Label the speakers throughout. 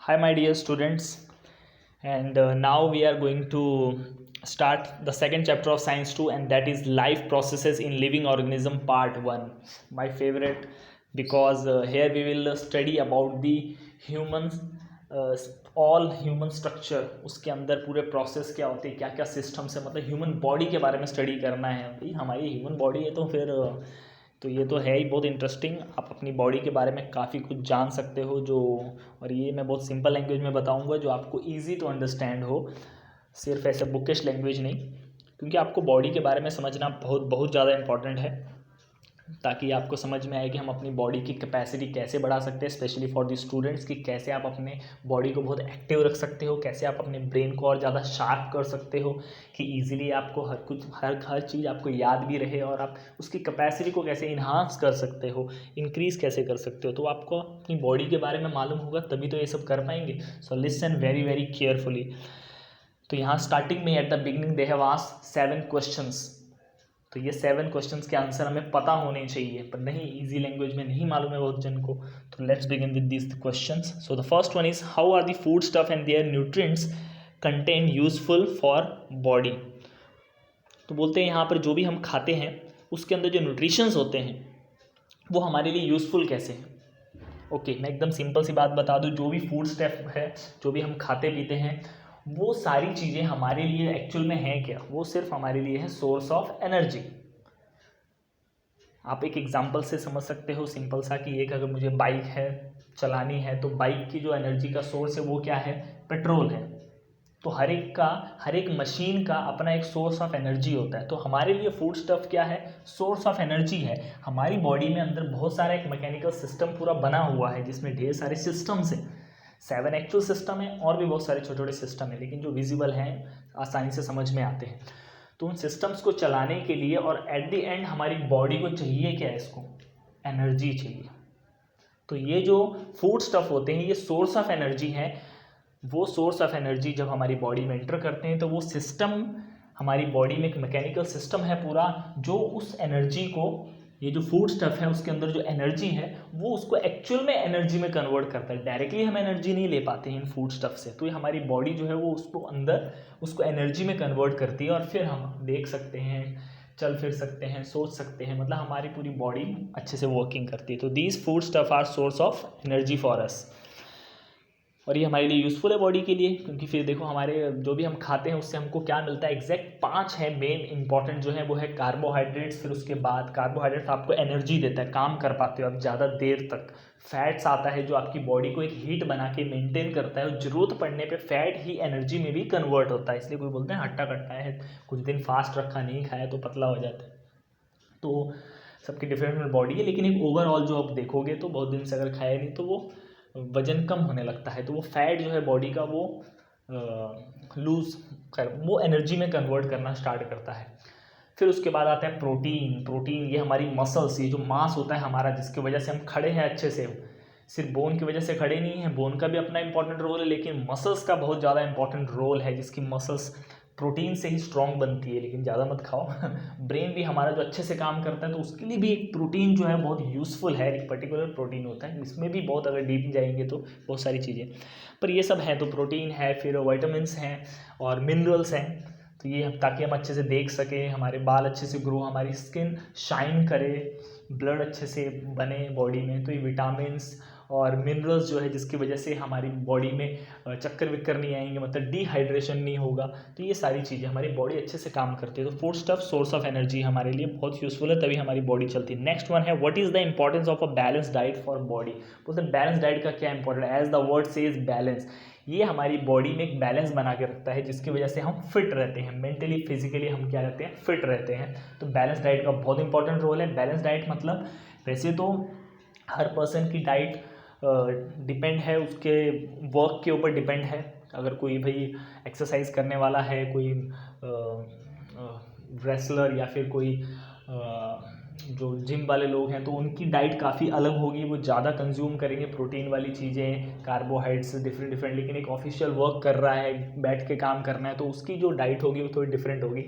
Speaker 1: Hi, my dear students, and now we are going to start the second chapter of Science 2, and that is Life Processes in Living Organism Part 1. My favorite, because here we will study about the humans, all human structure, उसके अंदर पूरे process क्या होते हैं, क्या क्या systems है, मतलब ह्यूमन बॉडी के बारे में स्टडी करना है भाई। हमारी ह्यूमन बॉडी है तो फिर तो ये तो है ही बहुत इंटरेस्टिंग। आप अपनी बॉडी के बारे में काफ़ी कुछ जान सकते हो जो, और ये मैं बहुत सिंपल लैंग्वेज में बताऊंगा जो आपको इजी टू अंडरस्टैंड हो, सिर्फ ऐसे बुकिश लैंग्वेज नहीं, क्योंकि आपको बॉडी के बारे में समझना बहुत बहुत ज़्यादा इंपॉर्टेंट है, ताकि आपको समझ में आए कि हम अपनी बॉडी की कैपेसिटी कैसे बढ़ा सकते हैं, स्पेशली फॉर द स्टूडेंट्स, कि कैसे आप अपने बॉडी को बहुत एक्टिव रख सकते हो, कैसे आप अपने ब्रेन को और ज़्यादा शार्प कर सकते हो कि ईजिली आपको हर चीज़ आपको याद भी रहे, और आप उसकी कैपेसिटी को कैसे इन्हांस कर सकते हो, इंक्रीज़ कैसे कर सकते हो। तो आपको अपनी बॉडी के बारे में मालूम होगा तभी तो ये सब कर पाएंगे। So listen very very carefully. तो यहाँ स्टार्टिंग में at the beginning they have asked 7 questions. तो ये 7 क्वेश्चंस के आंसर हमें पता होने चाहिए, पर नहीं, इजी लैंग्वेज में नहीं मालूम है बहुत जन को। तो let's begin with this questions. So the first one is, how are the food stuff and their nutrients contain useful for body. तो बोलते हैं यहाँ पर जो भी हम खाते हैं उसके अंदर जो न्यूट्रिशंस होते हैं वो हमारे लिए यूजफुल कैसे हैं। ओके, मैं एकदम सिंपल सी बात बता दूं, जो भी फूड स्टफ है, जो भी हम खाते पीते हैं, वो सारी चीज़ें हमारे लिए एक्चुअल में हैं क्या, वो सिर्फ हमारे लिए है सोर्स ऑफ एनर्जी। आप एक एग्जांपल से समझ सकते हो सिंपल सा, कि एक अगर मुझे बाइक है चलानी है, तो बाइक की जो एनर्जी का सोर्स है वो क्या है, पेट्रोल है। तो हर एक मशीन का अपना एक सोर्स ऑफ एनर्जी होता है। तो हमारे लिए फूड स्टफ क्या है, सोर्स ऑफ एनर्जी है। हमारी बॉडी में अंदर बहुत सारा एक मैकेनिकल सिस्टम पूरा बना हुआ है, जिसमें ढेर सारे सिस्टम्स हैं। 7 एक्चुअल सिस्टम है और भी बहुत सारे छोटे छोटे सिस्टम है, लेकिन जो विजिबल हैं आसानी से समझ में आते हैं। तो उन सिस्टम्स को चलाने के लिए और एट द एंड हमारी बॉडी को चाहिए क्या है, इसको एनर्जी चाहिए। तो ये जो फूड स्टफ होते हैं ये सोर्स ऑफ एनर्जी है। वो सोर्स ऑफ एनर्जी जब हमारी बॉडी में एंटर करते हैं तो वो सिस्टम, हमारी बॉडी में एक मैकेनिकल सिस्टम है पूरा, जो उस एनर्जी को, ये जो फूड स्टफ है उसके अंदर जो एनर्जी है वो उसको एक्चुअल में एनर्जी में कन्वर्ट करता है। डायरेक्टली हम एनर्जी नहीं ले पाते हैं इन फूड स्टफ से, तो ये हमारी बॉडी जो है वो उसको अंदर उसको एनर्जी में कन्वर्ट करती है, और फिर हम देख सकते हैं, चल फिर सकते हैं, सोच सकते हैं, मतलब हमारी पूरी बॉडी अच्छे से वर्किंग करती है। तो these food stuff are source of energy for us, और ये हमारे लिए यूज़फुल है बॉडी के लिए, क्योंकि फिर देखो हमारे जो भी हम खाते हैं उससे हमको क्या मिलता है, एग्जैक्ट 5 है मेन इंपॉर्टेंट जो है, वो है कार्बोहाइड्रेट्स, फिर उसके बाद कार्बोहाइड्रेट्स आपको एनर्जी देता है, काम कर पाते हो आप ज़्यादा देर तक। फैट्स आता है जो आपकी बॉडी को एक हीट बना के मेंटेन करता है, और ज़रूरत पड़ने पे फैट ही एनर्जी में भी कन्वर्ट होता है। इसलिए कोई बोलते हैं हट्टा कट्टा है, कुछ दिन फास्ट रखा नहीं खाया तो पतला हो जाता है। तो सबकी डिफरेंट बॉडी है, लेकिन एक ओवरऑल जो आप देखोगे तो बहुत दिन से अगर खाया नहीं तो वो वजन कम होने लगता है। तो वो फैट जो है बॉडी का वो लूज कर, वो एनर्जी में कन्वर्ट करना स्टार्ट करता है। फिर उसके बाद आता है प्रोटीन। प्रोटीन ये हमारी मसल्स, ये जो मांस होता है हमारा, जिसकी वजह से हम खड़े हैं अच्छे से, सिर्फ बोन की वजह से खड़े नहीं हैं, बोन का भी अपना इंपॉर्टेंट रोल है, लेकिन मसल्स का बहुत ज़्यादा इंपॉर्टेंट रोल है, जिसकी मसल्स प्रोटीन से ही स्ट्रॉन्ग बनती है, लेकिन ज़्यादा मत खाओ। ब्रेन भी हमारा जो अच्छे से काम करता है तो उसके लिए भी एक प्रोटीन जो है बहुत यूज़फुल है, एक पर्टिकुलर प्रोटीन होता है, इसमें भी बहुत अगर डीप जाएंगे तो बहुत सारी चीज़ें, पर ये सब है। तो प्रोटीन है, फिर विटामिन्स हैं और मिनरल्स हैं, तो ये हम, ताकि हम अच्छे से देख सकें, हमारे बाल अच्छे से ग्रो, हमारी स्किन शाइन करे, ब्लड अच्छे से बने बॉडी में। तो ये विटामिन्स और मिनरल्स जो है जिसकी वजह से हमारी बॉडी में चक्कर विक्कर नहीं आएंगे, मतलब डिहाइड्रेशन नहीं होगा। तो ये सारी चीज़ें हमारी बॉडी अच्छे से काम करती है। तो food stuff source of energy हमारे लिए बहुत यूजफुल है, तभी हमारी बॉडी चलती है। नेक्स्ट वन है, what is the importance of a balance diet for body. बोलते हैं बैलेंस डाइट का क्या इंपॉर्टेंट है, as the word says balance. ये हमारी बॉडी में एक बैलेंस बना के रखता है, जिसकी वजह से हम फिट रहते हैं, मेंटली फिजिकली हम क्या रहते हैं, फिट रहते हैं। तो बैलेंस डाइट का बहुत इंपॉर्टेंट रोल है। बैलेंस डाइट मतलब, वैसे तो हर पर्सन की डाइट डिपेंड है उसके वर्क के ऊपर डिपेंड है। अगर कोई भाई एक्सरसाइज करने वाला है, कोई रेसलर या फिर कोई जो जिम वाले लोग हैं, तो उनकी डाइट काफ़ी अलग होगी, वो ज़्यादा कंज्यूम करेंगे प्रोटीन वाली चीज़ें, कार्बोहाइड्रेट्स डिफरेंट डिफरेंट। लेकिन एक ऑफिशियल वर्क कर रहा है, बैठ के काम करना है, तो उसकी जो डाइट होगी वो थोड़ी डिफरेंट होगी,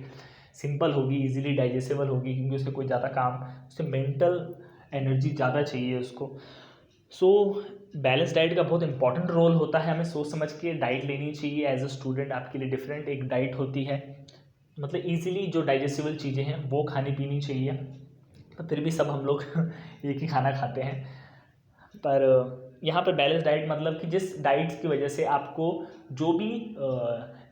Speaker 1: सिंपल होगी, इजीली डाइजेस्टेबल होगी, क्योंकि उससे कोई ज़्यादा काम, उससे मेंटल एनर्जी ज़्यादा चाहिए उसको। सो बैलेंस डाइट का बहुत इंपॉर्टेंट रोल होता है, हमें सोच समझ के डाइट लेनी चाहिए। एज अ स्टूडेंट आपके लिए डिफरेंट एक डाइट होती है, मतलब इजीली जो डाइजेस्टिबल चीज़ें हैं वो खानी पीनी चाहिए। तो फिर भी सब हम लोग एक ही खाना खाते हैं, पर यहाँ पर बैलेंस डाइट मतलब कि जिस डाइट्स की वजह से आपको जो भी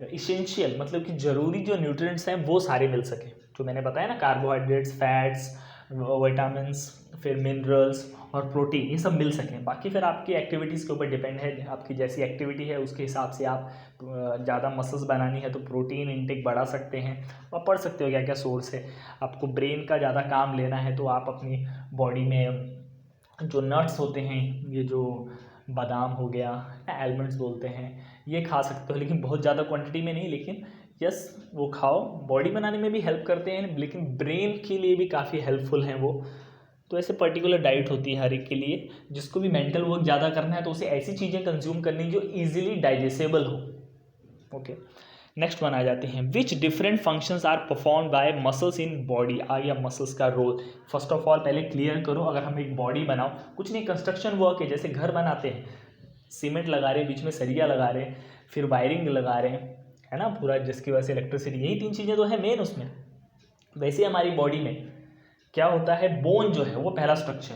Speaker 1: इसेंशियल मतलब कि ज़रूरी जो न्यूट्रिएंट्स हैं वो सारे मिल सकें, जो मैंने बताया ना, कार्बोहाइड्रेट्स, फैट्स, विटामिन्स, फिर मिनरल्स और प्रोटीन, ये सब मिल सकें। बाकी फिर आपकी एक्टिविटीज़ के ऊपर डिपेंड है, आपकी जैसी एक्टिविटी है उसके हिसाब से आप ज़्यादा मसल्स बनानी है तो प्रोटीन इंटेक बढ़ा सकते हैं। आप पढ़ सकते हो क्या क्या सोर्स है। आपको ब्रेन का ज़्यादा काम लेना है तो आप अपनी बॉडी में जो नट्स होते हैं, ये जो बादाम हो गया, आलमंड्स बोलते हैं, ये खा सकते हो, लेकिन बहुत ज़्यादा क्वांटिटी में नहीं। लेकिन यस, वो खाओ, बॉडी बनाने में भी हेल्प करते हैं, लेकिन ब्रेन के लिए भी काफ़ी हेल्पफुल हैं वो। तो ऐसे पर्टिकुलर डाइट होती है हर एक के लिए। जिसको भी मेंटल वर्क ज़्यादा करना है तो उसे ऐसी चीज़ें कंज्यूम करनी जो ईजिली डाइजेस्टेबल हो। ओके, नेक्स्ट वन आ जाते हैं, which different functions are perform by muscles in body. आ गया मसल्स का रोल। फर्स्ट ऑफ ऑल पहले क्लियर करो, अगर हम एक बॉडी बनाओ, कुछ नहीं, कंस्ट्रक्शन वर्क है, जैसे घर बनाते हैं, सीमेंट लगा रहे, बीच में सरिया लगा रहे, फिर वायरिंग लगा रहे हैं, है ना, पूरा, जिसकी वजह से इलेक्ट्रिसिटी, यही 3 चीज़ें तो है मेन उसमें। वैसे हमारी बॉडी में क्या होता है, बोन जो है वो पहला स्ट्रक्चर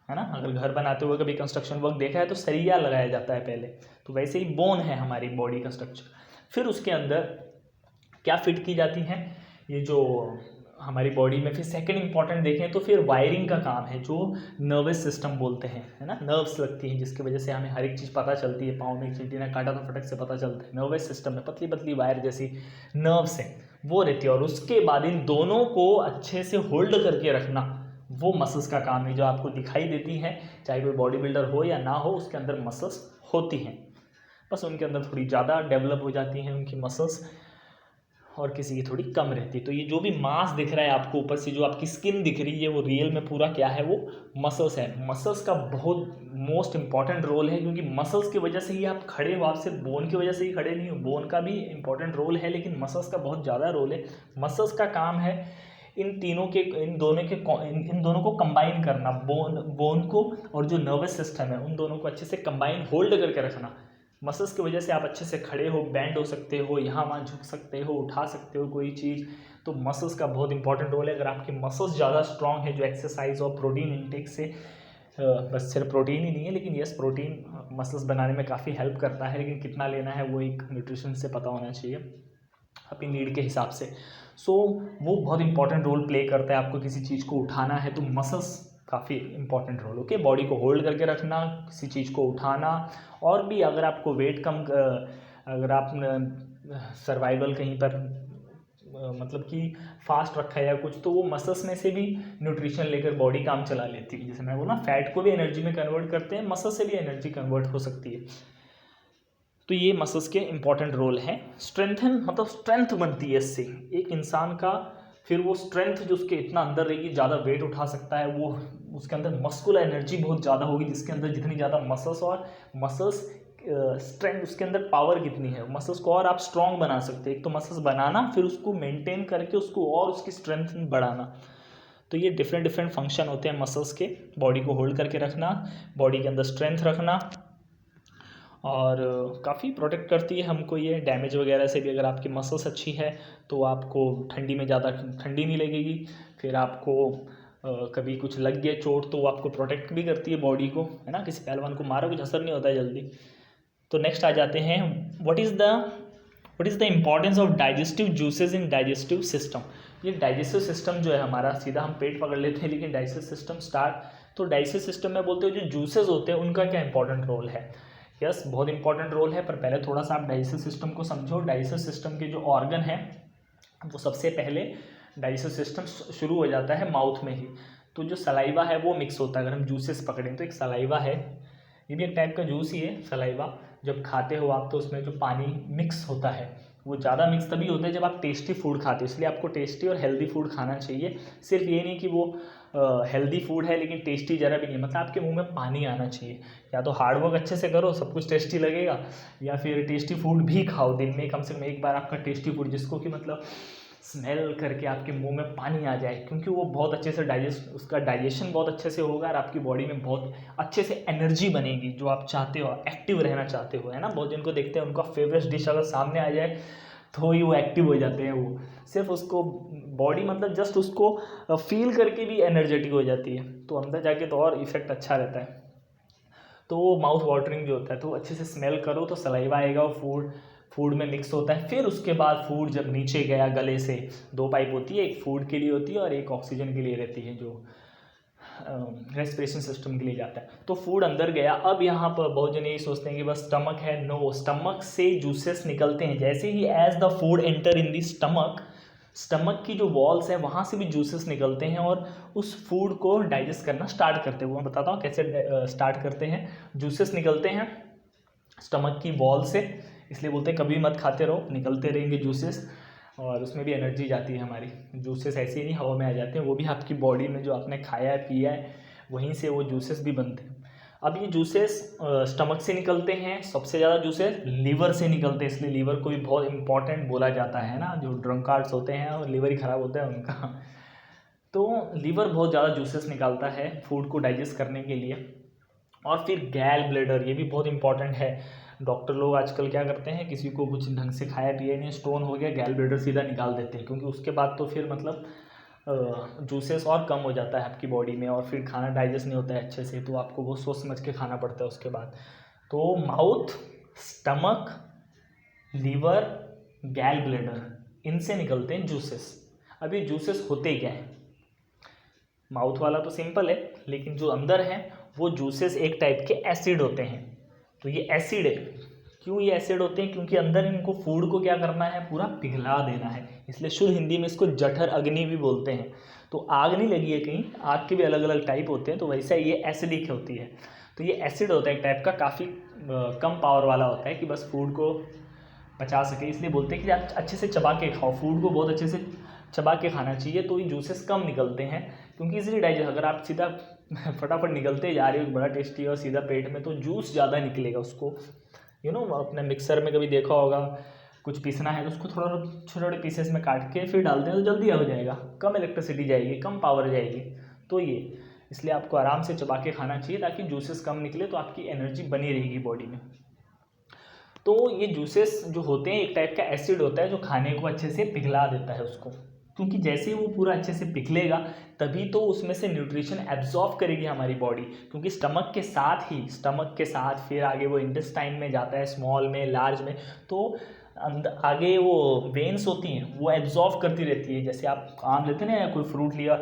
Speaker 1: है ना। अगर घर बनाते हुए कभी कंस्ट्रक्शन वर्क देखा है तो सरिया लगाया जाता है पहले, तो वैसे ही बोन है हमारी बॉडी का स्ट्रक्चर। फिर उसके अंदर क्या फिट की जाती हैं, ये जो हमारी बॉडी में। फिर सेकंड इंपॉर्टेंट देखें तो फिर वायरिंग का काम है, जो नर्वस सिस्टम बोलते हैं, है ना, नर्व्स लगती हैं जिसकी वजह से हमें हर एक चीज़ पता चलती है। पाँव में चींटी ने काटा तो फटक से पता चलता है। नर्वस सिस्टम में पतली पतली वायर जैसी नर्व्स हैं, वो रहती है। और उसके बाद इन दोनों को अच्छे से होल्ड करके रखना, वो मसल्स का काम है, जो आपको दिखाई देती हैं, चाहे कोई बॉडी बिल्डर हो या ना हो, उसके अंदर मसल्स होती हैं। बस उनके अंदर थोड़ी ज़्यादा डेवलप हो जाती हैं उनकी मसल्स, और किसी की थोड़ी कम रहती है। तो ये जो भी मास दिख रहा है आपको ऊपर से, जो आपकी स्किन दिख रही है, वो रियल में पूरा क्या है, वो मसल्स है। मसल्स का बहुत मोस्ट इंपॉर्टेंट रोल है, क्योंकि मसल्स की वजह से ही आप खड़े हो। आप सिर्फ बोन की वजह से ही खड़े नहीं हो, बोन का भी इंपॉर्टेंट रोल है, लेकिन मसल्स का बहुत ज़्यादा रोल है। मसल्स का काम है इन दोनों को कंबाइन करना, बोन को और जो नर्वस सिस्टम है, उन दोनों को अच्छे से कंबाइन होल्ड करके रखना। मसल्स की वजह से आप अच्छे से खड़े हो, बैंड हो सकते हो, यहाँ वहाँ झुक सकते हो, उठा सकते हो कोई चीज़। तो मसल्स का बहुत इंपॉर्टेंट रोल है। अगर आपकी मसल्स ज़्यादा स्ट्रांग है, जो एक्सरसाइज और प्रोटीन इंटेक से, बस सिर्फ प्रोटीन ही नहीं है, लेकिन यस, प्रोटीन मसल्स बनाने में काफ़ी हेल्प करता है, लेकिन कितना लेना है वो एक न्यूट्रिशन से पता होना चाहिए अपनी नीड के हिसाब से। सो वो बहुत इंपॉर्टेंट रोल प्ले करता है। आपको किसी चीज़ को उठाना है तो मसल्स काफ़ी इंपॉर्टेंट रोल। ओके, बॉडी को होल्ड करके रखना, किसी चीज़ को उठाना, और भी अगर आपको वेट कम, अगर आप सर्वाइवल कहीं पर मतलब कि फास्ट रखा है या कुछ, तो वो मसल्स में से भी न्यूट्रिशन लेकर बॉडी काम चला लेती है। जैसे मैं बोला, फैट को भी एनर्जी में कन्वर्ट करते हैं, मसल से भी एनर्जी कन्वर्ट हो सकती है। तो ये मसल्स के इंपॉर्टेंट रोल हैं। स्ट्रेंथन मतलब स्ट्रेंथ बनती है इससे एक इंसान का। फिर वो स्ट्रेंथ जो उसके इतना अंदर रहेगी, ज़्यादा वेट उठा सकता है, वो उसके अंदर मस्कुलर एनर्जी बहुत ज़्यादा होगी, जिसके अंदर जितनी ज़्यादा मसल्स, और मसल्स स्ट्रेंथ, उसके अंदर पावर कितनी है, मसल्स को और आप स्ट्रॉन्ग बना सकते हैं। एक तो मसल्स बनाना, फिर उसको मेंटेन करके उसको और उसकी स्ट्रेंथ बढ़ाना। तो ये डिफरेंट डिफरेंट फंक्शन होते हैं मसल्स के। बॉडी को होल्ड करके रखना, बॉडी के अंदर स्ट्रेंथ रखना, और काफ़ी प्रोटेक्ट करती है हमको ये डैमेज वगैरह से भी। अगर आपकी मसल्स अच्छी है तो आपको ठंडी में ज़्यादा ठंडी नहीं लगेगी। फिर आपको कभी कुछ लग गया चोट तो वो आपको प्रोटेक्ट भी करती है बॉडी को, है ना। किसी पहलवान को मारो, कुछ असर नहीं होता है जल्दी। तो नेक्स्ट आ जाते हैं, what is the importance of digestive juices in digestive system. ये डाइजेस्टिव सिस्टम जो है हमारा, सीधा हम पेट पकड़ लेते हैं, लेकिन डाइजेस्टिव सिस्टम तो डाइजेस्टिव सिस्टम में बोलते हैं जो जूसेस होते हैं उनका क्या इंपॉर्टेंट रोल है। यस, बहुत इंपॉर्टेंट रोल है, पर पहले थोड़ा सा आप डाइजेस्टिव सिस्टम को समझो। डाइजेस्टिव सिस्टम के जो ऑर्गन है, वो सबसे पहले डाइजेस्टिव सिस्टम शुरू हो जाता है माउथ में ही। तो जो सलाइवा है वो मिक्स होता है। अगर हम जूसेस पकड़ें तो एक सलाइवा है, ये भी एक टाइप का जूस ही है सलाइवा। जब खाते हो आप तो उसमें जो पानी मिक्स होता है, वो ज़्यादा मिक्स तभी होता है जब आप टेस्टी फूड खाते हो। इसलिए आपको टेस्टी और हेल्दी फूड खाना चाहिए। सिर्फ ये नहीं कि वो हेल्दी फूड है लेकिन टेस्टी ज़रा भी नहीं, मतलब आपके मुंह में पानी आना चाहिए। या तो हार्ड वर्क अच्छे से करो, सब कुछ टेस्टी लगेगा, या फिर टेस्टी फूड भी खाओ दिन में कम से कम एक बार। आपका टेस्टी फूड जिसको कि मतलब स्मेल करके आपके मुंह में पानी आ जाए, क्योंकि वो बहुत अच्छे से उसका डाइजेशन बहुत अच्छे से होगा और आपकी बॉडी में बहुत अच्छे से एनर्जी बनेगी जो आप चाहते हो, एक्टिव रहना चाहते हो, है ना। बहुत जिनको देखते हैं उनका फेवरेट डिश अगर सामने आ जाए तो ही वो एक्टिव हो जाते हैं, वो सिर्फ उसको बॉडी मतलब जस्ट उसको फील करके भी एनर्जेटिक हो जाती है, तो अंदर जाके तो और इफेक्ट अच्छा रहता है। तो वो माउथ वाटरिंग जो होता है, तो अच्छे से स्मेल करो तो सलाइवा आएगा, वो फूड में मिक्स होता है। फिर उसके बाद फूड जब नीचे गया गले से, 2 पाइप होती है, एक फूड के लिए होती है और एक ऑक्सीजन के लिए रहती है जो रेस्पिरेशन सिस्टम के लिए जाता है। तो फूड अंदर गया। अब यहाँ पर बहुत जन यही सोचते हैं कि बस स्टमक है, नो, स्टमक से जूसेस निकलते हैं। जैसे ही as the food enter in the stomach की जो वॉल्स है वहाँ से भी जूसेस निकलते हैं और उस फूड को डाइजेस्ट करना स्टार्ट करते हैं। वो मैं बताता हूँ कैसे स्टार्ट करते हैं। जूसेस निकलते हैं स्टमक की वॉल से, इसलिए बोलते हैं कभी मत खाते रहो, निकलते रहेंगे जूसेस, और उसमें भी एनर्जी जाती है हमारी। जूसेस ऐसे ही नहीं हवा में आ जाते हैं, वो भी आपकी बॉडी में जो आपने खाया है पिया है वहीं से वो जूसेस भी बनते हैं। अब ये जूसेस स्टमक से निकलते हैं, सबसे ज़्यादा जूसेस लीवर से निकलते हैं, इसलिए लीवर को भी बहुत इंपॉर्टेंट बोला जाता है ना। जो ड्रंकार्ड्स होते हैं और लीवर ही ख़राब होता है उनका, तो लीवर बहुत ज़्यादा जूसेस निकालता है फूड को डाइजेस्ट करने के लिए। और फिर गैल ब्लैडर, ये भी बहुत इंपॉर्टेंट है। डॉक्टर लोग आजकल क्या करते हैं, किसी को कुछ ढंग से खाया पिया नहीं, स्टोन हो गया, गैल ब्लैडर सीधा निकाल देते हैं, क्योंकि उसके बाद तो फिर मतलब जूसेस और कम हो जाता है आपकी बॉडी में और फिर खाना डाइजेस्ट नहीं होता है अच्छे से, तो आपको वो सोच समझ के खाना पड़ता है उसके बाद। तो mouth, stomach, liver, gall bladder, इनसे निकलते हैं जूसेस। अब ये जूसेस होते क्या है, माउथ वाला तो सिंपल है, लेकिन जो अंदर है वो जूसेस एक टाइप के एसिड होते हैं। तो ये एसिड है, क्यों ये एसिड होते हैं, क्योंकि अंदर इनको फूड को क्या करना है, पूरा पिघला देना है, इसलिए शुद्ध हिंदी में इसको जठर अग्नि भी बोलते हैं। तो आग नहीं लगी है कहीं, आग के भी अलग अलग टाइप होते हैं, तो वैसा ये एसिडिक होती है। तो ये एसिड होता है एक टाइप का, काफ़ी कम पावर वाला होता है कि बस फूड को पचा सके, इसलिए बोलते हैं कि आप अच्छे से चबा के खाओ, फूड को बहुत अच्छे से चबा के खाना चाहिए, तो ये जूसेस कम निकलते हैं क्योंकि इजीली डाइजेस्ट। अगर आप सीधा फटाफट निकलते जा रहे हो, बड़ा टेस्टी और सीधा पेट में, तो जूस ज़्यादा निकलेगा उसको। अपने मिक्सर में कभी देखा होगा, कुछ पीसना है तो उसको थोड़ा छोटे छोटे पीसेस में काट के फिर डालते हैं तो जल्दी हो जाएगा, कम इलेक्ट्रिसिटी जाएगी, कम पावर जाएगी। तो ये इसलिए आपको आराम से चबा के खाना चाहिए ताकि जूसेस कम निकले, तो आपकी एनर्जी बनी रहेगी बॉडी में। तो ये जूसेस जो होते हैं एक टाइप का एसिड होता है जो खाने को अच्छे से पिघला देता है उसको, क्योंकि जैसे ही वो पूरा अच्छे से पिघलेगा तभी तो उसमें से न्यूट्रिशन एब्जॉर्ब करेगी हमारी बॉडी, क्योंकि स्टमक के साथ फिर आगे वो इंटेस्टाइन में जाता है, स्मॉल में, लार्ज में, तो आगे वो वेन्स होती हैं वो एब्जॉर्ब करती रहती है। जैसे आप आम लेते हैं ना, कोई फ्रूट लिया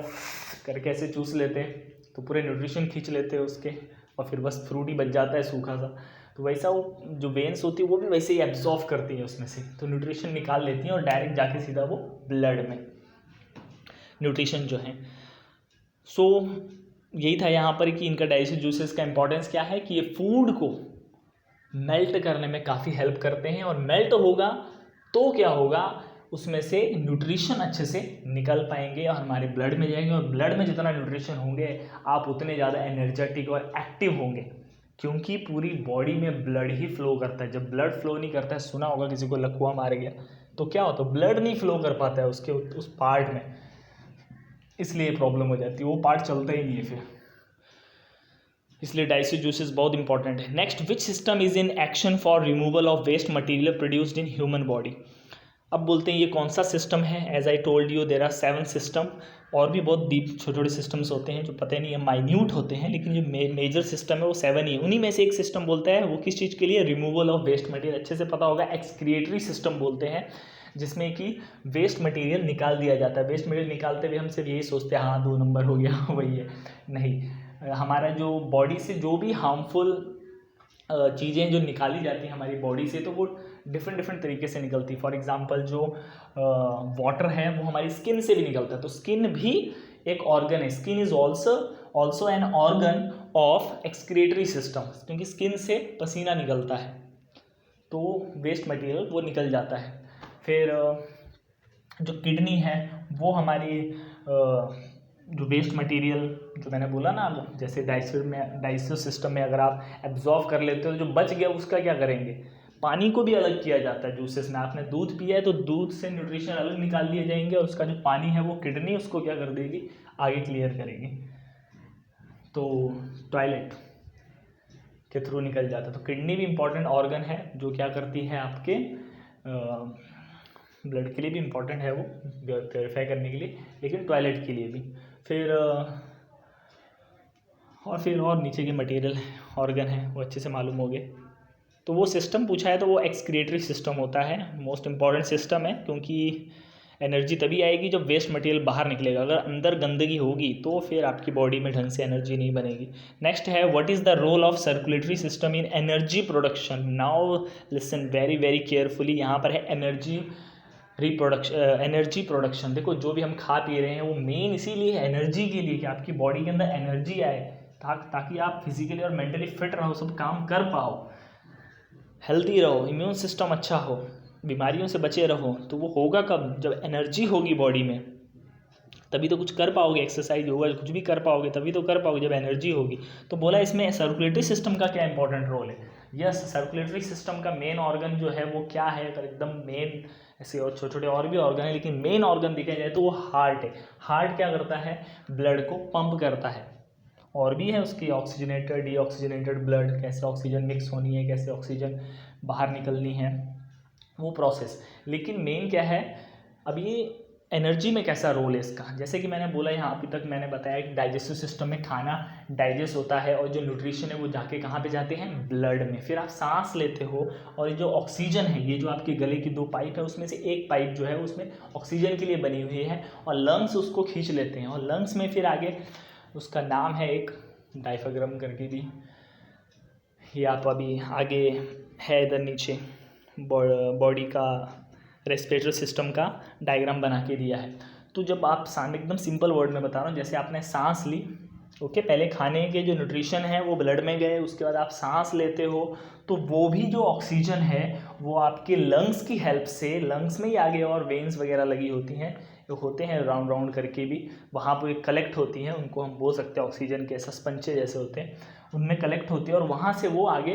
Speaker 1: करके ऐसे चूस लेते हैं तो पूरे न्यूट्रिशन खींच लेते हैं उसके, और फिर बस फ्रूट ही बच जाता है सूखा सा। तो वैसा वो जो वेन्स होती है वो भी वैसे ही एब्जॉर्ब करती है उसमें से, तो न्यूट्रिशन निकाल लेती हैं और डायरेक्ट जाके सीधा वो ब्लड में न्यूट्रिशन जो है। सो यही था यहाँ पर कि इनका डाइजेस्टिव जूसेस का इंपॉर्टेंस क्या है कि ये फूड को मेल्ट करने में काफ़ी हेल्प करते हैं, और मेल्ट होगा तो क्या होगा, उसमें से न्यूट्रिशन अच्छे से निकल पाएंगे और हमारे ब्लड में जाएंगे, और ब्लड में जितना न्यूट्रिशन होंगे आप उतने ज़्यादा एनर्जेटिक और एक्टिव होंगे, क्योंकि पूरी बॉडी में ब्लड ही फ्लो करता है। जब ब्लड फ्लो नहीं करता है, सुना होगा किसी को लकवा मार गया तो क्या होता है, ब्लड नहीं फ्लो कर पाता है उसके उस पार्ट में, इसलिए प्रॉब्लम हो जाती है, वो पार्ट चलता ही नहीं है फिर, इसलिए डाइजेस्टिव जूसेस बहुत इंपॉर्टेंट है। Next, which system is in action for removal of waste material produced in human body. अब बोलते हैं ये कौन सा सिस्टम है। As I told you there are 7 system, और भी बहुत डीप छोटे छोटे सिस्टम्स होते हैं जो पता नहीं है, माइन्यूट होते हैं, लेकिन जो मेजर सिस्टम है वो 7 ही है। उन्हीं में से एक सिस्टम बोलता है, वो किस चीज़ के लिए, रिमूवल ऑफ वेस्ट मटेरियल, अच्छे से पता होगा, एक्सक्रिएटरी सिस्टम बोलते हैं, जिसमें कि वेस्ट मटेरियल निकाल दिया जाता है। वेस्ट मटेरियल निकालते हुए हम सिर्फ यही सोचते हैं हाँ 2 नंबर हो गया वही है, नहीं, हमारा जो बॉडी से जो भी हार्मफुल चीज़ें जो निकाली जाती हैं हमारी बॉडी से, तो वो डिफरेंट तरीके से निकलती है। फॉर एग्जांपल जो वाटर है वो हमारी स्किन से भी निकलता है, तो स्किन भी एक ऑर्गन है, skin is also an organ of excretory system, क्योंकि स्किन से पसीना निकलता है तो वेस्ट मटेरियल वो निकल जाता है। फिर जो किडनी है वो हमारी जो वेस्ट मटेरियल जो मैंने बोला ना, जैसे डाइजेस्टिव सिस्टम में अगर आप एब्जॉर्ब कर लेते हो, जो बच गया उसका क्या करेंगे, पानी को भी अलग किया जाता है जूसेस में। आपने दूध पिया है तो दूध से न्यूट्रिशन अलग निकाल लिए जाएंगे और उसका जो पानी है वो किडनी उसको क्या कर देगी, आगे क्लियर करेगी। तो टॉयलेट के थ्रू निकल जाता है। तो किडनी भी इम्पॉर्टेंट ऑर्गन है जो क्या करती है, आपके ब्लड के लिए भी इम्पॉर्टेंट है वो प्योरीफाई करने के लिए, लेकिन टॉयलेट के लिए भी। फिर और नीचे के मटेरियल ऑर्गन है वो अच्छे से मालूम हो गए। तो वो सिस्टम पूछा है तो वो एक्सक्रीटरी सिस्टम होता है, मोस्ट इम्पॉर्टेंट सिस्टम है, क्योंकि एनर्जी तभी आएगी जब वेस्ट मटेरियल बाहर निकलेगा। अगर अंदर गंदगी होगी तो फिर आपकी बॉडी में ढंग से एनर्जी नहीं बनेगी। नेक्स्ट है what is the role of circulatory system in energy production. Now listen very very carefully. यहाँ पर है एनर्जी प्रोडक्शन। देखो जो भी हम खा पी रहे हैं वो मेन इसीलिए है एनर्जी के लिए, कि आपकी बॉडी के अंदर एनर्जी आए, ताकि आप फिजिकली और मेंटली फिट रहो, सब काम कर पाओ, हेल्दी रहो, इम्यून सिस्टम अच्छा हो, बीमारियों से बचे रहो। तो वो होगा कब, जब एनर्जी होगी बॉडी में, तभी तो कुछ कर पाओगे, एक्सरसाइज होगा, कुछ भी कर पाओगे, तभी तो कर पाओगे जब एनर्जी होगी। तो बोला इसमें सर्कुलेटरी सिस्टम का क्या इंपॉर्टेंट रोल है। यस, सर्कुलेटरी सिस्टम का मेन ऑर्गन जो है वो क्या है, अगर एकदम मेन, ऐसे और छोटे छोटे और भी ऑर्गन है, लेकिन मेन ऑर्गन देखा जाए तो वो हार्ट है। हार्ट क्या करता है, ब्लड को पंप करता है। और भी है उसकी ऑक्सीजनेटेड डीऑक्सीजनेटेड ब्लड, कैसे ऑक्सीजन मिक्स होनी है, कैसे ऑक्सीजन बाहर निकलनी है, वो प्रोसेस। लेकिन मेन क्या है, अब ये एनर्जी में कैसा रोल है इसका। जैसे कि मैंने बोला यहाँ अभी तक मैंने बताया कि डाइजेस्टिव सिस्टम में खाना डाइजेस्ट होता है और जो न्यूट्रिशन है वो जाके कहाँ पे जाते हैं, ब्लड में। फिर आप सांस लेते हो और ये जो ऑक्सीजन है, ये जो आपके गले की 2 पाइप है उसमें से एक पाइप जो है उसमें ऑक्सीजन के लिए बनी हुई है और लंग्स उसको खींच लेते हैं। और लंग्स में फिर आगे उसका नाम है एक डायफ्राम करके भी, ये आप अभी आगे है इधर नीचे बॉडी का रेस्पिरेटरी सिस्टम का डायग्राम बना के दिया है। तो जब आप एकदम सिंपल वर्ड में बता रहा हूँ, जैसे आपने सांस ली, ओके, पहले खाने के जो न्यूट्रिशन है वो ब्लड में गए, उसके बाद आप सांस लेते हो तो वो भी जो ऑक्सीजन है वो आपके लंग्स की हेल्प से, लंग्स में ही आगे और वेन्स वगैरह लगी होती हैं, जो होते हैं राउंड राउंड करके भी, वहाँ पर कलेक्ट होती हैं, उनको हम बोल सकते हैं ऑक्सीजन के सस्पेंचे जैसे होते हैं, उनमें कलेक्ट होती है और वहाँ से वो आगे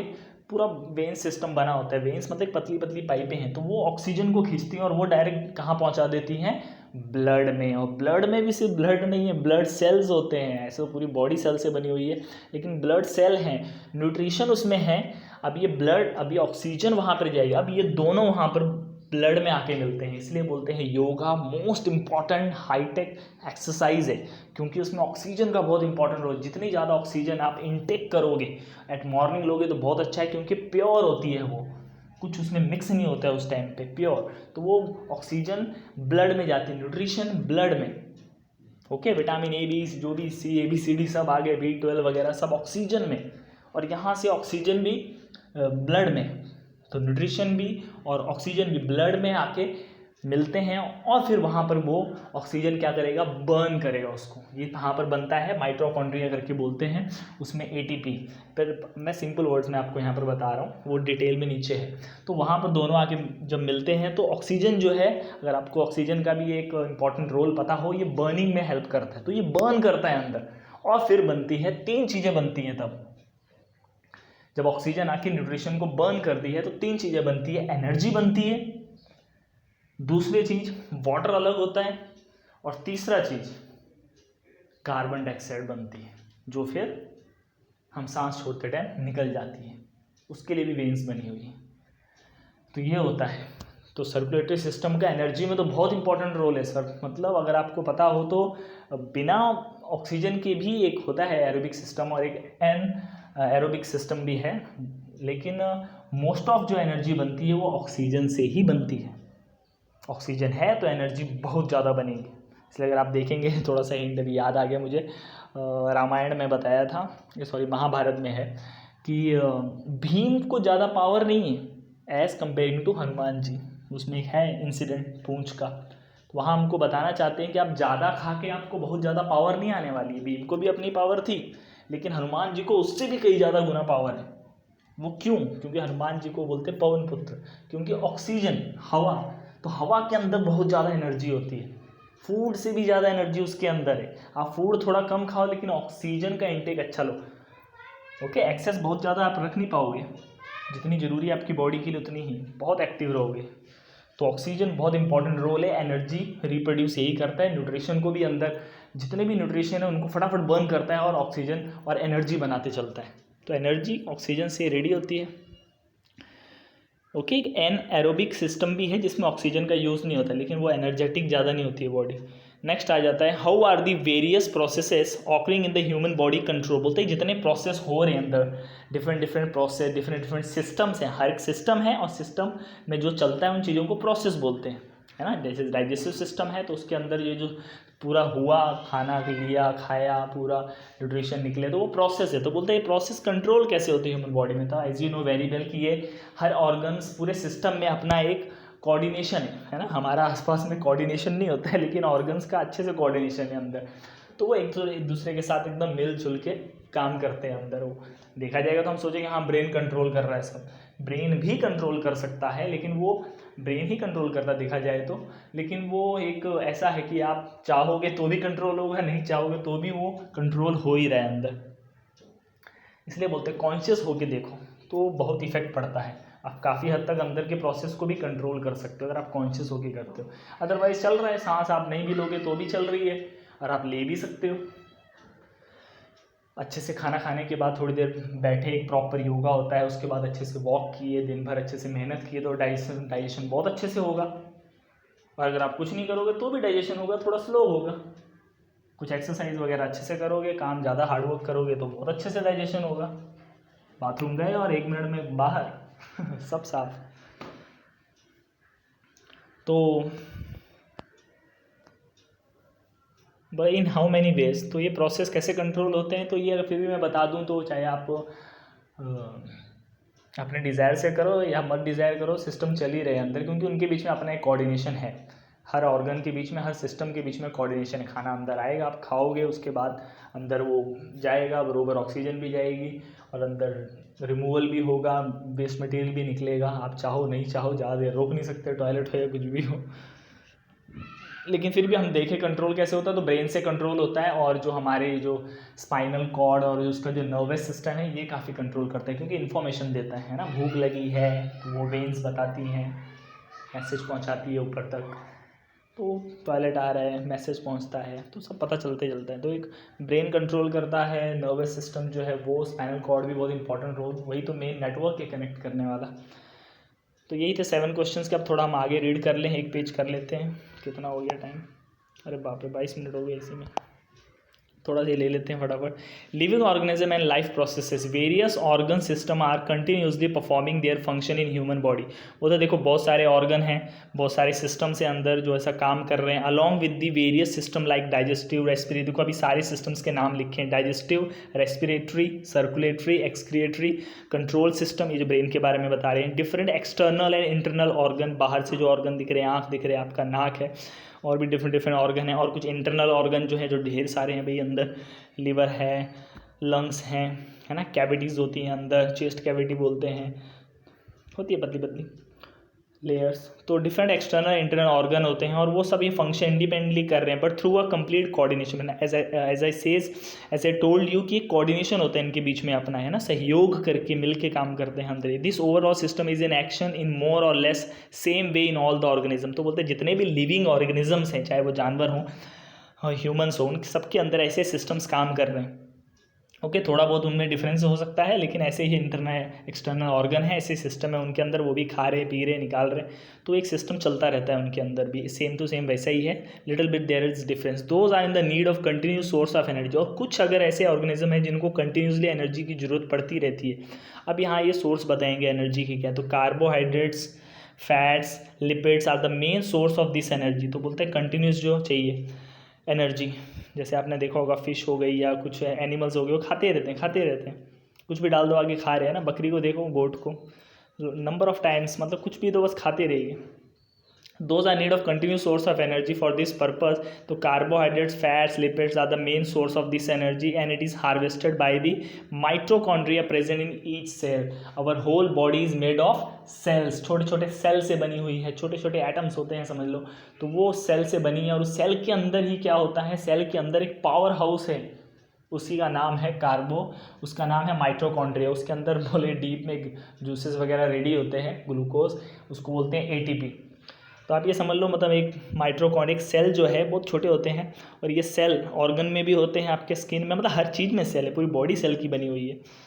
Speaker 1: पूरा वेन्स सिस्टम बना होता है। वेन्स मतलब पतली पतली पाइपें हैं, तो वो ऑक्सीजन को खींचती हैं और वो डायरेक्ट कहाँ पहुँचा देती हैं, ब्लड में। और ब्लड में भी सिर्फ ब्लड नहीं है, ब्लड सेल्स होते हैं। ऐसे तो पूरी बॉडी सेल से बनी हुई है, लेकिन ब्लड सेल हैं, न्यूट्रिशन उसमें है। अब ये ब्लड, अब ये ऑक्सीजन वहाँ पर जाएगी, अब ये दोनों वहाँ पर ब्लड में आके मिलते हैं। इसलिए बोलते हैं yoga most important hitech exercise है, क्योंकि उसमें ऑक्सीजन का बहुत इंपॉर्टेंट रोल। जितनी ज़्यादा ऑक्सीजन आप इनटेक करोगे, एट मॉर्निंग लोगे तो बहुत अच्छा है, क्योंकि प्योर होती है वो, कुछ उसमें मिक्स नहीं होता है उस टाइम पे, प्योर। तो वो ऑक्सीजन ब्लड में जाती है, न्यूट्रिशन ब्लड में, ओके। विटामिन ए बी, जो भी ABCD सब आ गए, B12 वगैरह सब ऑक्सीजन में, और यहाँ से ऑक्सीजन भी ब्लड में। तो न्यूट्रिशन भी और ऑक्सीजन भी ब्लड में आके मिलते हैं और फिर वहाँ पर वो ऑक्सीजन क्या करेगा, बर्न करेगा उसको। ये कहाँ पर बनता है, माइटोकॉन्ड्रिया करके बोलते हैं, उसमें ATP। फिर मैं सिंपल वर्ड्स में आपको यहाँ पर बता रहा हूँ, वो डिटेल में नीचे है। तो वहाँ पर दोनों आके जब मिलते हैं तो ऑक्सीजन जो है, अगर आपको ऑक्सीजन का भी एक इंपॉर्टेंट रोल पता हो, ये बर्निंग में हेल्प करता है। तो ये बर्न करता है अंदर और फिर बनती है 3 चीज़ें बनती हैं। तब जब ऑक्सीजन आके न्यूट्रिशन को बर्न करती है तो 3 चीज़ें बनती है, एनर्जी बनती है, दूसरी चीज़ वाटर अलग होता है, और तीसरा चीज़ कार्बन डाइऑक्साइड बनती है, जो फिर हम सांस छोड़ते टाइम निकल जाती है। उसके लिए भी वेन्स बनी हुई है। तो ये होता है। तो सर्कुलेटरी सिस्टम का एनर्जी में तो बहुत इंपॉर्टेंट रोल है सर। मतलब अगर आपको पता हो तो बिना ऑक्सीजन के भी एक होता है एरोबिक सिस्टम और एक एरोबिक सिस्टम भी है, लेकिन मोस्ट ऑफ जो एनर्जी बनती है वो ऑक्सीजन से ही बनती है। ऑक्सीजन है तो एनर्जी बहुत ज़्यादा बनेगी। इसलिए अगर आप देखेंगे, थोड़ा सा हिंट अभी याद आ गया मुझे, रामायण में बताया था, ये सॉरी महाभारत में है, कि भीम को ज़्यादा पावर नहीं है as comparing to Hanuman ji. उसमें एक है इंसिडेंट पूंछ का, तो वहाँ हमको बताना चाहते हैं कि आप ज़्यादा खा के आपको बहुत ज़्यादा पावर नहीं आने वाली है। भीम को भी अपनी पावर थी, लेकिन हनुमान जी को उससे भी कई ज़्यादा गुना पावर है। वो क्यों? क्योंकि हनुमान जी को बोलते हैं पवन पुत्र, क्योंकि ऑक्सीजन, हवा, तो हवा के अंदर बहुत ज़्यादा एनर्जी होती है। फूड से भी ज़्यादा एनर्जी उसके अंदर है। आप फूड थोड़ा कम खाओ लेकिन ऑक्सीजन का इंटेक अच्छा लो, ओके। एक्सेस बहुत ज़्यादा आप रख नहीं पाओगे, जितनी ज़रूरी है आपकी बॉडी के लिए उतनी ही बहुत एक्टिव रहोगे। तो ऑक्सीजन बहुत इंपॉर्टेंट रोल है, एनर्जी रिप्रोड्यूस यही करता है, न्यूट्रिशन को भी अंदर जितने भी न्यूट्रिशन है उनको फटाफट बर्न करता है और ऑक्सीजन और एनर्जी बनाते चलता है। तो एनर्जी ऑक्सीजन से रेडी होती है। ओके, एक एन एरोबिक सिस्टम भी है जिसमें ऑक्सीजन का यूज़ नहीं होता, लेकिन वो एनर्जेटिक ज़्यादा नहीं होती है बॉडी। नेक्स्ट आ जाता है how are the various processes occurring in the human body control. बोलते हैं जितने प्रोसेस हो रहे हैं अंदर, डिफरेंट प्रोसेस, डिफरेंट सिस्टम्स हैं, हर एक सिस्टम है और सिस्टम में जो चलता है उन चीज़ों को प्रोसेस बोलते हैं, है ना। जैसे डाइजेस्टिव सिस्टम है तो उसके अंदर ये जो पूरा हुआ, खाना लिया, खाया, पूरा न्यूट्रिशन निकले, तो वो प्रोसेस है। तो बोलते हैं ये प्रोसेस कंट्रोल कैसे होती है ह्यूमन बॉडी में। तो as you know very well कि ये हर ऑर्गन्स पूरे सिस्टम में अपना एक कोऑर्डिनेशन है ना। हमारा आसपास में कोऑर्डिनेशन नहीं होता है, लेकिन ऑर्गन्स का अच्छे से कोऑर्डिनेशन है अंदर। तो वो एक दूसरे के साथ एकदम मिलजुल के काम करते हैं अंदर। वो देखा जाएगा तो हम सोचेंगे हाँ ब्रेन कंट्रोल कर रहा है सब, ब्रेन भी कंट्रोल कर सकता है, लेकिन वो ब्रेन ही कंट्रोल करता देखा जाए तो, लेकिन वो एक ऐसा है कि आप चाहोगे तो भी कंट्रोल होगा, नहीं चाहोगे तो भी वो कंट्रोल हो ही रहा है अंदर। इसलिए बोलते हैं कॉन्शियस होके देखो तो बहुत इफेक्ट पड़ता है। आप काफ़ी हद तक अंदर के प्रोसेस को भी कंट्रोल कर सकते हो अगर आप कॉन्शियस होके करते हो। अदरवाइज चल रहा है, सांस आप नहीं भी लोगे तो भी चल रही है, और आप ले भी सकते हो। अच्छे से खाना खाने के बाद थोड़ी देर बैठे, एक प्रॉपर योगा होता है, उसके बाद अच्छे से वॉक किए, दिन भर अच्छे से मेहनत किए तो डाइजेशन बहुत अच्छे से होगा। और अगर आप कुछ नहीं करोगे तो भी डाइजेशन होगा, थोड़ा स्लो होगा। कुछ एक्सरसाइज वगैरह अच्छे से करोगे, काम ज़्यादा हार्डवर्क करोगे तो बहुत अच्छे से डाइजेशन होगा। बाथरूम गए और 1 मिनट में बाहर सब साफ। तो इन हाउ मैनी वेज, तो ये प्रोसेस कैसे कंट्रोल होते हैं, तो ये अगर फिर भी मैं बता दूं तो चाहे आप अपने डिज़ायर से करो या मत डिज़ायर करो, सिस्टम चल ही रहे अंदर, क्योंकि उनके बीच में अपना एक कोऑर्डिनेशन है। हर ऑर्गन के बीच में, हर सिस्टम के बीच में कोऑर्डिनेशन है। खाना अंदर आएगा, आप खाओगे, उसके बाद अंदर वो जाएगा, बरोबर ऑक्सीजन भी जाएगी और अंदर रिमूवल भी होगा, वेस्ट मटेरियल भी निकलेगा। आप चाहो नहीं चाहो ज़्यादा देर रोक नहीं सकते, टॉयलेट हो या कुछ भी हो। लेकिन फिर भी हम देखें कंट्रोल कैसे होता है तो ब्रेन से कंट्रोल होता है, और जो हमारे जो स्पाइनल कॉर्ड और उसका जो नर्वस सिस्टम है ये काफ़ी कंट्रोल करता है, क्योंकि इन्फॉर्मेशन देता है ना। भूख लगी है तो वो वेन्स बताती हैं, मैसेज पहुंचाती है ऊपर तक, तो टॉयलेट आ रहा है, मैसेज पहुंचता है, तो सब पता चलते चलता है। तो एक ब्रेन कंट्रोल करता है, नर्वस सिस्टम जो है वो, स्पाइनल कॉर्ड भी बहुत इंपॉर्टेंट रोल, वही तो मेन नेटवर्क है कनेक्ट करने वाला। तो यही थे 7 क्वेश्चंस के। अब थोड़ा हम आगे रीड कर लें, एक पेज कर लेते हैं। कितना हो गया टाइम, अरे बाप रे 22 मिनट हो गए इसी में, थोड़ा सा ले लेते हैं फटाफट। Living organism and life processes, various organ system are continuously performing their function in human body. वो तो देखो बहुत सारे ऑर्गन हैं, बहुत सारे सिस्टम से अंदर जो ऐसा काम कर रहे हैं, along with the various system like digestive, respiratory. को अभी सारे सिस्टम्स के नाम लिखे हैं, digestive, respiratory, circulatory, excretory, control system, ये जो ब्रेन के बारे में बता रहे हैं। Different external and internal organ, बाहर से जो ऑर्गन दिख रहे हैं, आँख दिख रहे हैं, आपका नाक है, और भी डिफरेंट ऑर्गन है। और कुछ इंटरनल ऑर्गन जो है जो ढेर सारे हैं भाई अंदर, लिवर है, लंग्स हैं, है ना, कैविटीज़ होती हैं अंदर, चेस्ट कैविटी बोलते हैं, होती है पतली पतली लेयर्स। तो डिफरेंट एक्सटर्नल इंटरनल ऑर्गन होते हैं और वो सब ये फंक्शन इंडिपेंडेंटली कर रहे हैं, but through a complete coordination. As I told you कि कोऑर्डिनेशन होता है इनके बीच में अपना, है ना, सहयोग करके मिल के काम करते हैं अंदर। This overall system is in action in more or less same way in all the organism. तो बोलते हैं जितने भी लिविंग ऑर्गेनिजम्स हैं, चाहे वो जानवर हों, ह्यूमन्स हों, उन सबके अंदर ऐसे सिस्टम्स काम कर रहे हैं। ओके, थोड़ा बहुत उनमें डिफरेंस हो सकता है, लेकिन ऐसे ही इंटरनल एक्सटर्नल ऑर्गन है, ऐसे सिस्टम है उनके अंदर, वो भी खा रहे, पी रहे, निकाल रहे, तो एक सिस्टम चलता रहता है उनके अंदर भी, सेम टू सेम वैसा ही है। Little bit there is difference. Those are in the need of continuous source of energy. और कुछ अगर ऐसे ऑर्गेनिज्म है जिनको कंटिन्यूसली एनर्जी की जरूरत पड़ती रहती है। अब यहाँ ये सोर्स बताएंगे एनर्जी के क्या, तो carbohydrates, fats, lipids are the main source of this energy. तो बोलते हैं कंटिन्यूस जो चाहिए एनर्जी, जैसे आपने देखा होगा फिश हो गई या कुछ एनिमल्स हो गए, वो खाते रहते हैं, कुछ भी डाल दो आगे खा रहे हैं ना। बकरी को देखो, गोट को, नंबर ऑफ टाइम्स, मतलब कुछ भी तो बस खाते रहिए। Those are need of continuous source of energy for this purpose. तो carbohydrates, fats, lipids are the main source of this energy and it is harvested by the mitochondria present in each cell. Our whole body is made of cells, छोटे छोटे cell से बनी हुई है, छोटे छोटे atoms होते हैं समझ लो, तो वो सेल से बनी है। और उस सेल के अंदर ही क्या होता है, सेल के अंदर एक पावर हाउस है, उसी का नाम है कार्बो, उसका नाम है माइटोकॉन्ड्रिया। उसके अंदर बोले डीप में जूसेस वगैरह रेडी होते हैं, ग्लूकोज, उसको बोलते हैं एटीपी। तो आप ये समझ लो, मतलब एक माइटोकॉन्ड्रिया सेल जो है बहुत छोटे होते हैं, और ये सेल ऑर्गन में भी होते हैं, आपके स्किन में, मतलब हर चीज़ में सेल है, पूरी बॉडी सेल की बनी हुई है।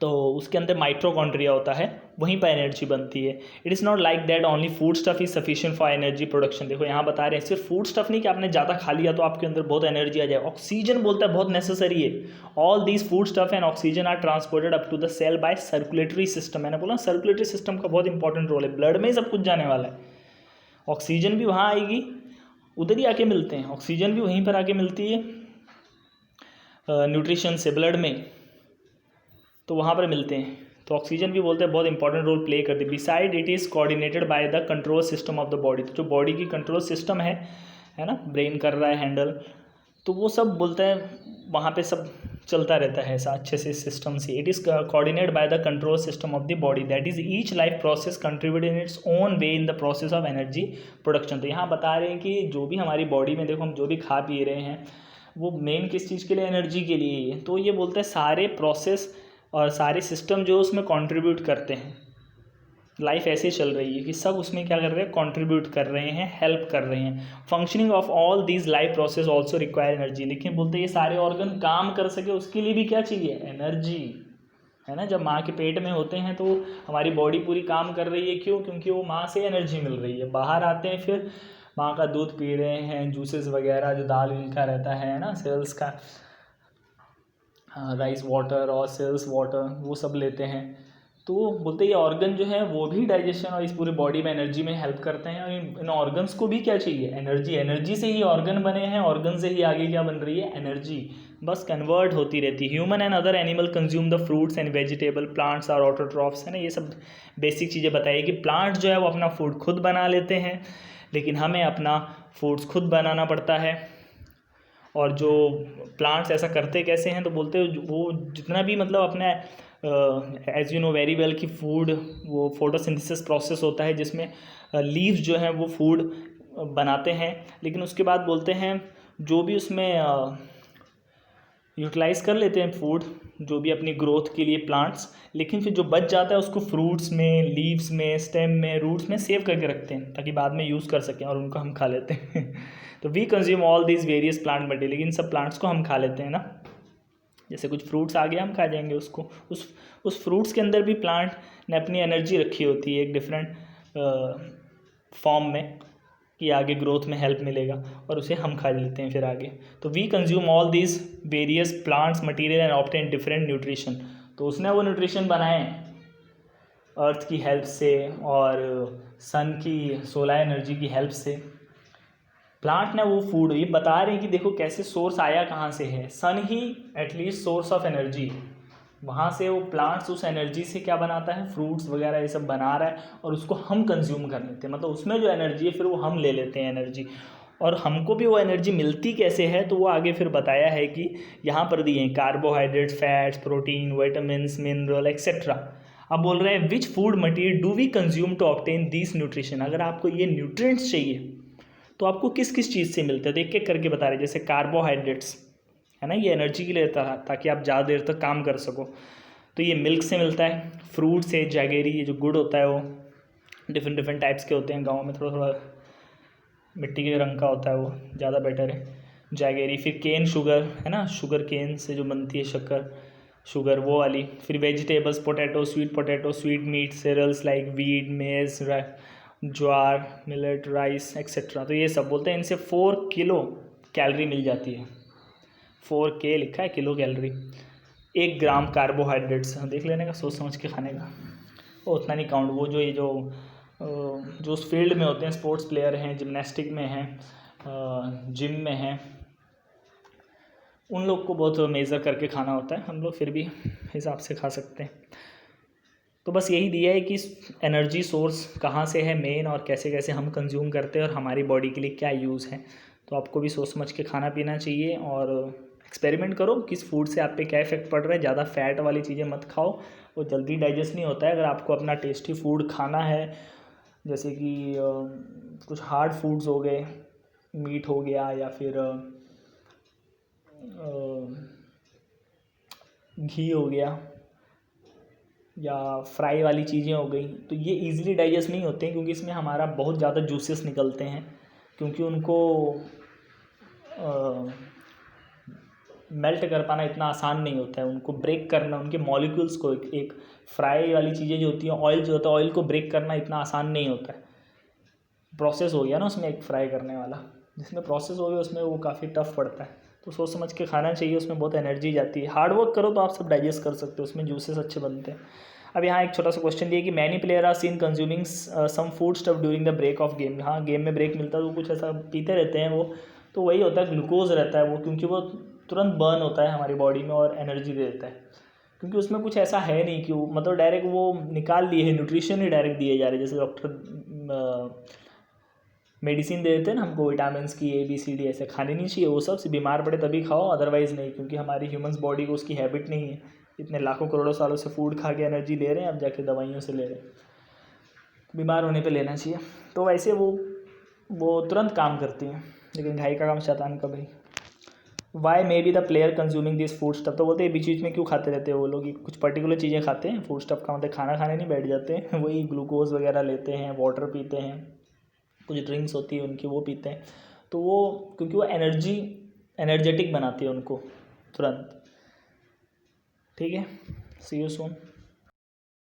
Speaker 1: तो उसके अंदर माइटोकॉन्ड्रिया होता है, वहीं पर एनर्जी बनती है। It is not like that only food stuff is sufficient for energy production. देखो यहाँ बता रहे हैं सिर्फ फूड स्टफ नहीं कि आपने ज़्यादा खा लिया तो आपके अंदर बहुत एनर्जी आ जाए, ऑक्सीजन बोलता है बहुत नेसेसरी है। All these food stuff and oxygen are transported up to the cell by circulatory system. मैंने बोला सर्कुलेटरी सिस्टम का बहुत इंपॉर्टेंट रोल है, ब्लड में ही सब कुछ जाने वाला है। ऑक्सीजन भी वहाँ आएगी, उधर ही आके मिलते हैं, ऑक्सीजन भी वहीं पर आके मिलती है न्यूट्रिशन से ब्लड में, तो वहाँ पर मिलते हैं। तो ऑक्सीजन भी बोलते हैं बहुत इंपॉर्टेंट रोल प्ले करती है। Beside it is coordinated by the control system of the body. तो जो बॉडी की कंट्रोल सिस्टम है ना, ब्रेन कर रहा है हैंडल, तो वो सब बोलता है वहाँ पे सब चलता रहता है ऐसा अच्छे से सिस्टम से। It is coordinated by the control system of the body, that is each life process contribute in its own way in the process of energy production. तो यहाँ बता रहे हैं कि जो भी हमारी बॉडी में देखो हम जो भी खा पी रहे हैं वो मेन किस चीज़ के लिए, एनर्जी के लिए ही है। तो ये बोलते हैं सारे प्रोसेस और सारे सिस्टम जो उसमें कंट्रीब्यूट करते हैं, लाइफ ऐसे चल रही है कि सब उसमें क्या कर रहे हैं, कंट्रीब्यूट कर रहे हैं, हेल्प कर रहे हैं। Functioning of all these life process also require energy. लेकिन बोलते हैं ये सारे ऑर्गन काम कर सके उसके लिए भी क्या चाहिए, एनर्जी, है ना। जब माँ के पेट में होते हैं तो हमारी बॉडी पूरी काम कर रही है, क्यों? क्योंकि वो माँ से एनर्जी मिल रही है। बाहर आते हैं फिर माँ का दूध पी रहे हैं, जूसेस वगैरह जो दाल का रहता है ना, सेल्स का, राइस वाटर और सेल्स वाटर, वो सब लेते हैं। तो बोलते हैं ये ऑर्गन जो है वो भी डाइजेशन और इस पूरी बॉडी में एनर्जी में हेल्प करते हैं। और इन ऑर्गन्स को भी क्या चाहिए, एनर्जी। एनर्जी से ही ऑर्गन बने हैं, ऑर्गन से ही आगे क्या बन रही है, एनर्जी, बस कन्वर्ट होती रहती है। Human and other animal consume the fruits and vegetable, plants are autotrophs, है ना। ये सब बेसिक चीज़ें बताइए कि प्लांट जो है वो अपना फूड खुद बना लेते हैं, लेकिन हमें अपना फूड्स खुद बनाना पड़ता है। और जो प्लांट्स ऐसा करते कैसे हैं, तो बोलते हैं वो जितना भी मतलब अपना as you know very well कि फूड, वो फोटोसिंथेसिस प्रोसेस होता है जिसमें लीव्स जो हैं वो फूड बनाते हैं। लेकिन उसके बाद बोलते हैं जो भी उसमें यूटिलाइज़ कर लेते हैं फूड, जो भी अपनी ग्रोथ के लिए प्लांट्स, लेकिन फिर जो बच जाता है उसको फ्रूट्स में, लीव्स में, स्टेम में, रूट्स में सेव करके रखते हैं ताकि बाद में यूज़ कर सकें, और उनको हम खा लेते हैं। तो we consume all these various plant material, लेकिन सब प्लांट्स को हम खा लेते हैं ना। जैसे कुछ फ्रूट्स आ गया हम खा जाएंगे उसको, उस फ्रूट्स के अंदर भी प्लांट ने अपनी एनर्जी रखी होती है एक डिफरेंट फॉर्म में कि आगे ग्रोथ में हेल्प मिलेगा, और उसे हम खा लेते हैं फिर आगे। तो we consume all these various plants material and obtain different nutrition. तो उसने वो न्यूट्रिशन बनाए अर्थ की हेल्प से और सन की सोलर एनर्जी की हेल्प से। प्लांट ने वो फूड, ये बता रहे हैं कि देखो कैसे सोर्स आया कहाँ से है, सन ही एटलीस्ट सोर्स ऑफ एनर्जी, वहाँ से वो प्लांट्स उस एनर्जी से क्या बनाता है, फ्रूट्स वगैरह ये सब बना रहा है, और उसको हम कंज्यूम कर लेते हैं। मतलब उसमें जो एनर्जी है फिर वो हम ले लेते हैं एनर्जी। और हमको भी वो एनर्जी मिलती कैसे है, तो वो आगे फिर बताया है कि यहाँ पर दिए हैं carbohydrates, fats, protein, vitamins, mineral etcetera. अब बोल रहे हैं which food material do we consume to obtain this nutrition. अगर आपको ये न्यूट्रिएंट्स चाहिए तो आपको किस किस चीज़ से मिलता है, तो एक एक करके बता रहे हैं। जैसे कार्बोहाइड्रेट्स है ना, ये एनर्जी के लिए ताकि आप ज़्यादा देर तक काम कर सको, तो ये मिल्क से मिलता है। फ्रूट से जैगेरी, ये जो गुड़ होता है वो डिफरेंट डिफरेंट टाइप्स के होते हैं, गाँव में थोड़ा थोड़ा मिट्टी के रंग का होता है, वो ज़्यादा बेटर है जैगेरी। फिर केन शुगर है ना, शुगर केन से जो बनती है शक्कर, शुगर वो वाली। फिर vegetables, potato, sweet meat, cereals like wheat, maize, jowar, millet, rice etcetera. तो ये सब बोलते हैं इनसे 4 किलो कैलोरी मिल जाती है। 4K लिखा है किलो कैलोरी। 1 ग्राम कार्बोहाइड्रेट्स देख लेने का, सोच समझ के खाने का, वो उतना नहीं काउंट। वो जो उस फील्ड में होते हैं, स्पोर्ट्स प्लेयर हैं, जिम्नास्टिक में हैं, जिम में हैं, उन लोग को बहुत मेज़र करके खाना होता है, हम लोग फिर भी हिसाब से खा सकते हैं। तो बस यही दिया है कि एनर्जी सोर्स कहाँ से है मेन, और कैसे कैसे हम कंज्यूम करते हैं, और हमारी बॉडी के लिए क्या यूज़ है। तो आपको भी सोच समझ के खाना पीना चाहिए, और एक्सपेरिमेंट करो किस फूड से आप पे क्या इफेक्ट पड़ रहा है। ज़्यादा फैट वाली चीज़ें मत खाओ, वो जल्दी डाइजेस्ट नहीं होता है। अगर आपको अपना टेस्टी फूड खाना है, जैसे कि कुछ हार्ड फूड्स हो गए, मीट हो गया, या फिर घी हो गया या फ्राई वाली चीज़ें हो गई, तो ये इजीली डाइजेस्ट नहीं होते हैं क्योंकि इसमें हमारा बहुत ज़्यादा जूसेस निकलते हैं, क्योंकि उनको मेल्ट कर पाना इतना आसान नहीं होता है, उनको ब्रेक करना, उनके मॉलिक्यूल्स को एक फ्राई वाली चीज़ें जो होती हैं, ऑयल जो होता है, ऑयल को ब्रेक करना इतना आसान नहीं होता है। प्रोसेस हो गया ना उसमें एक फ्राई करने वाला, जिसमें प्रोसेस हो गया उसमें वो काफ़ी टफ पड़ता है, तो सोच समझ के खाना चाहिए, उसमें बहुत एनर्जी जाती है। हार्ड वर्क करो तो आप सब डाइजेस्ट कर सकते हो, उसमें जूसेस अच्छे बनते हैं। अब यहाँ एक छोटा सा क्वेश्चन दिया कि many player are seen consuming some food stuff during the break of game. हाँ, गेम में ब्रेक मिलता है तो कुछ ऐसा पीते रहते हैं वो, तो वही होता है, ग्लूकोज रहता है वो, क्योंकि वो तुरंत बर्न होता है हमारी बॉडी में और एनर्जी दे देता है, क्योंकि उसमें कुछ ऐसा है नहीं कि वो मतलब डायरेक्ट वो निकाल लिए है, न्यूट्रिशन ही डायरेक्ट दिए जा रहे हैं, जैसे डॉक्टर मेडिसिन दे देते हैं ना हमको विटामिन की ABCD, ऐसे खाने नहीं चाहिए वो सब, बीमार पड़े तभी खाओ, अदरवाइज़ नहीं, क्योंकि हमारी ह्यूमंस बॉडी को उसकी हैबिट नहीं है, इतने लाखों करोड़ों सालों से फूड खा के एनर्जी ले रहे हैं, अब जाके दवाइयों से ले रहे हैं, बीमार होने पे लेना चाहिए। तो वैसे वो तुरंत काम करती हैं, लेकिन घाई का काम शैतान का भाई। Why may be the player consuming this food stuff, तो बोलते हैं बीच बीच में क्यों खाते रहते हैं वो लोग, कुछ पर्टिकुलर चीज़ें खाते हैं, फूड स्टफ का मतलब खाना खाने नहीं बैठ जाते हैं, वही ग्लूकोज वगैरह लेते हैं, वाटर पीते हैं, कुछ ड्रिंक्स होती है उनकी वो पीते हैं, तो वो क्योंकि वो एनर्जेटिक बनाती है उनको तुरंत। ठीक है, सी यू सून।